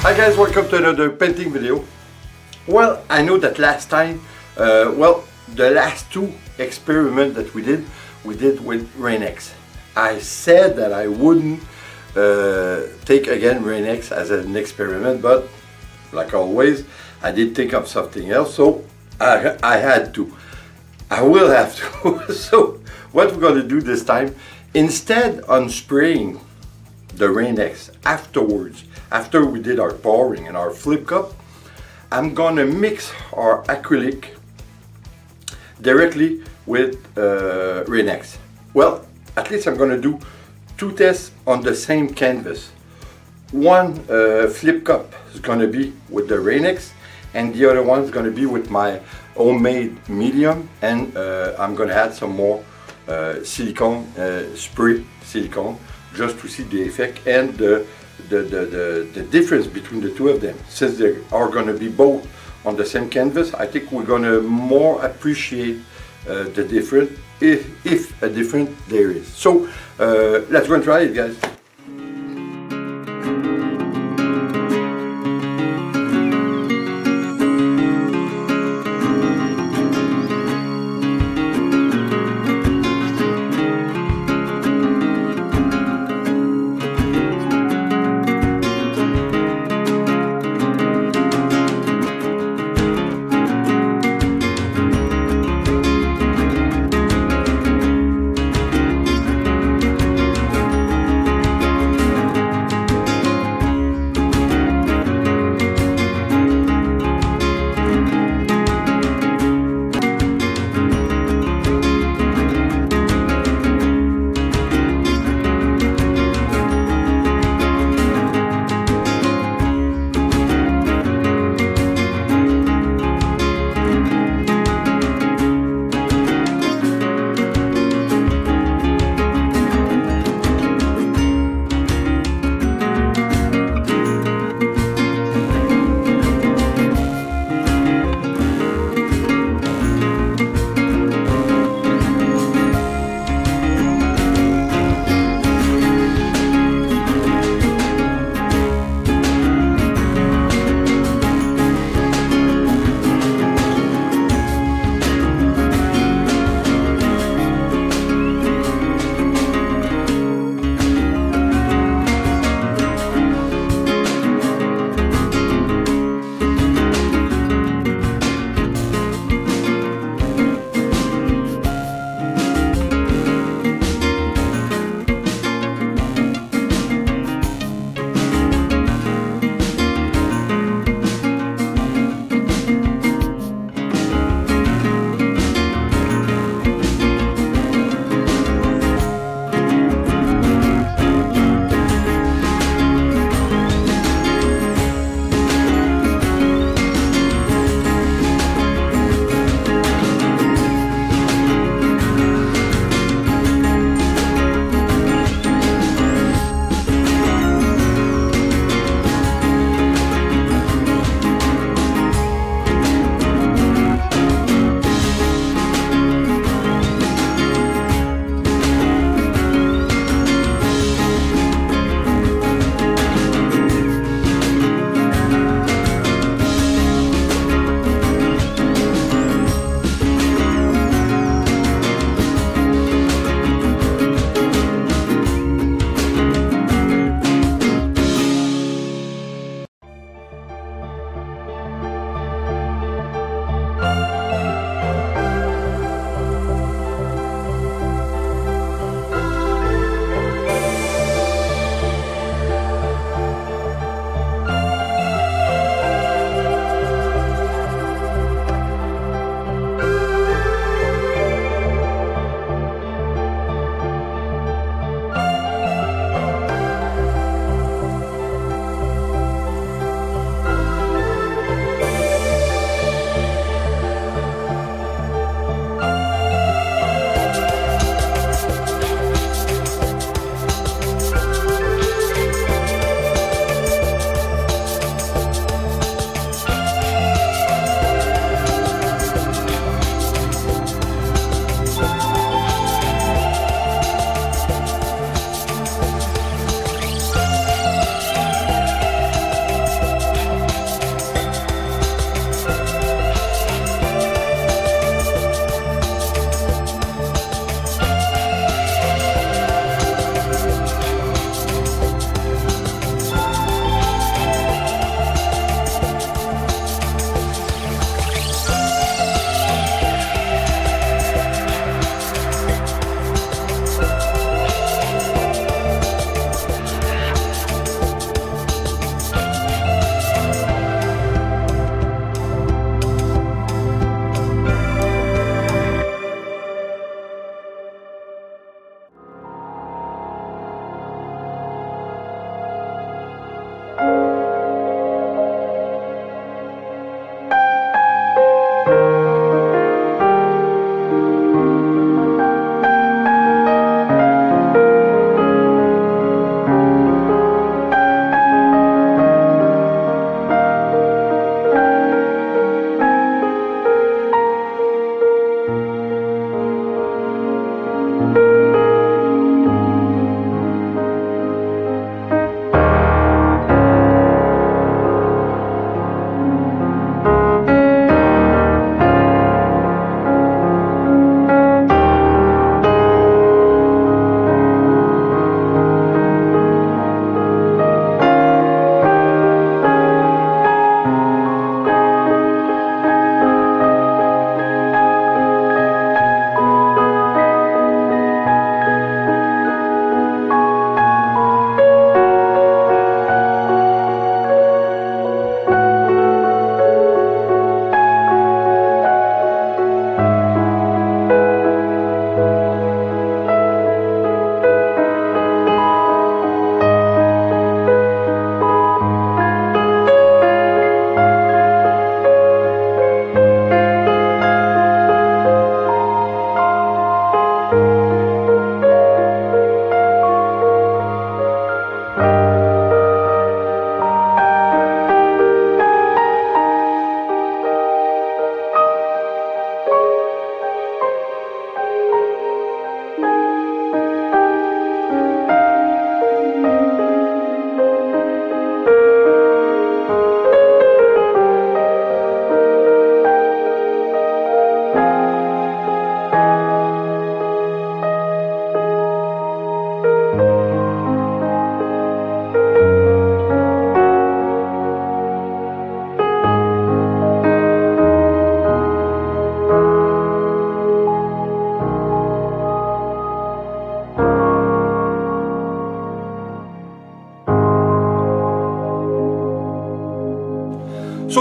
Hi guys, welcome to another painting video. Well, I know that last time, the last two experiments that we did with Rain-X. I said that I wouldn't take again Rain-X as an experiment, but like always, I did think of something else, so I had to. I will have to. So what we're going to do this time, instead on spraying the Rain-X afterwards, after we did our pouring and our flip cup, I'm going to mix our acrylic directly with Rain-X. Well, at least I'm going to do two tests on the same canvas. One flip cup is going to be with the Rain-X, and the other one is going to be with my homemade medium, and I'm going to add some more silicone, spray silicone, just to see the effect and the difference between the two of them. Since they are going to be both on the same canvas, I think we're going to more appreciate the difference, if a difference there is. So let's go and try it, guys.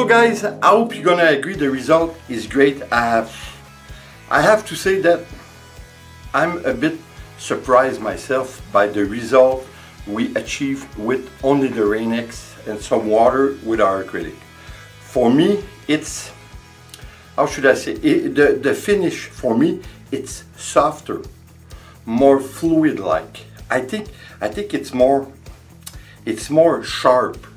So guys, I hope you're gonna agree the result is great. I have to say that I'm a bit surprised myself by the result we achieved with only the Rain-X and some water with our acrylic. For me, it's, how should I say, the finish for me, it's softer, more fluid-like. I think it's more sharp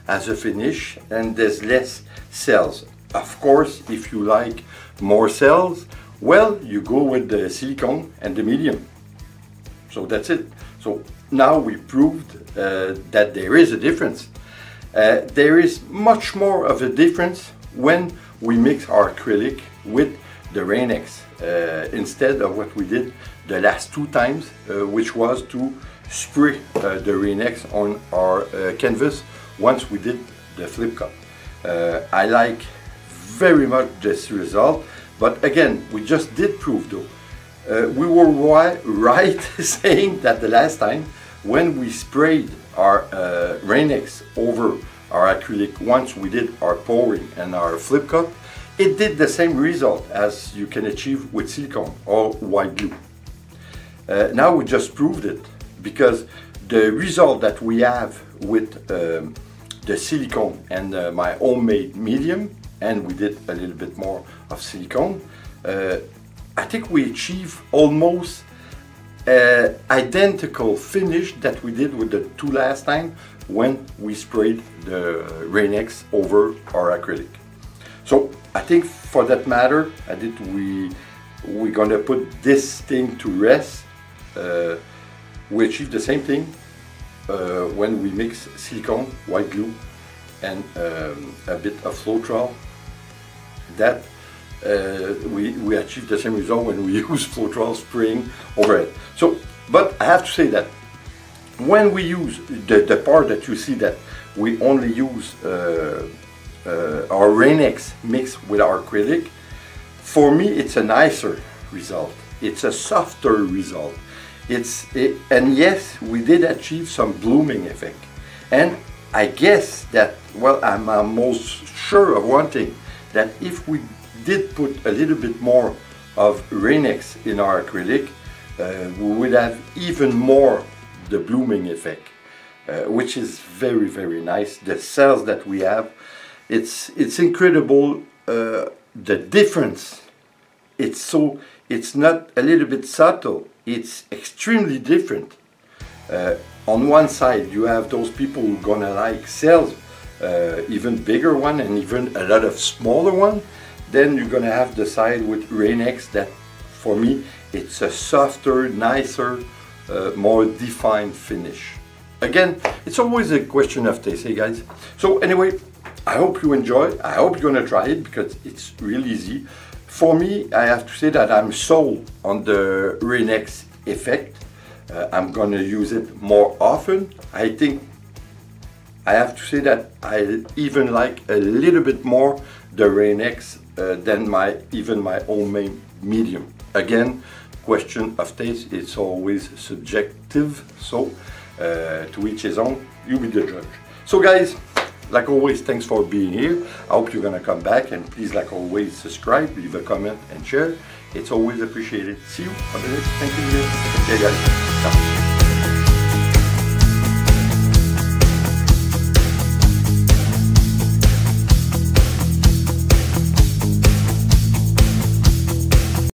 as a finish, and there's less cells. Of course, if you like more cells, well, you go with the silicone and the medium. So that's it. So now we proved that there is a difference. There is much more of a difference when we mix our acrylic with the Rain-X instead of what we did the last 2 times, which was to spray the Rain-X on our canvas once we did the flip cup. I like very much this result, but again, we just did prove though. We were right saying that the last time when we sprayed our Rain-X over our acrylic, once we did our pouring and our flip cup, it did the same result as you can achieve with silicone or white glue. Now we just proved it, because the result that we have with the silicone and my homemade medium, and we did a little bit more of silicone, I think we achieve almost identical finish that we did with the 2 last time when we sprayed the Rain-X over our acrylic. So I think for that matter, we're gonna put this thing to rest. We achieve the same thing when we mix silicone, white glue, and a bit of Floetrol. That we achieve the same result when we use Floetrol spraying over it. So, but I have to say that when we use the part that you see that we only use our Rain-X mixed with our acrylic, for me it's a nicer result. It's a softer result. And yes, we did achieve some blooming effect. And I guess that, well, I'm almost sure of one thing, that if we did put a little bit more of Rain-X in our acrylic, we would have even more the blooming effect, which is very, very nice. The cells that we have, it's incredible, the difference. It's not a little bit subtle, it's extremely different. On one side you have those people who are gonna like cells, even bigger one and even a lot of smaller one. Then you're gonna have the side with Rain-X that for me it's a softer, nicer, more defined finish. Again, it's always a question of taste, hey guys. So anyway, I hope you enjoy. I hope you're gonna try it because it's really easy. For me, I have to say that I'm sold on the Rain-X effect. I'm gonna use it more often. I think I have to say that I even like a little bit more the Rain-X than even my homemade medium. Again, question of taste, it's always subjective, so to each his own, you be the judge. So guys, like always, thanks for being here. I hope you're gonna come back, and please, like always, subscribe, leave a comment and share. It's always appreciated. See you on the next video. Okay guys, ciao.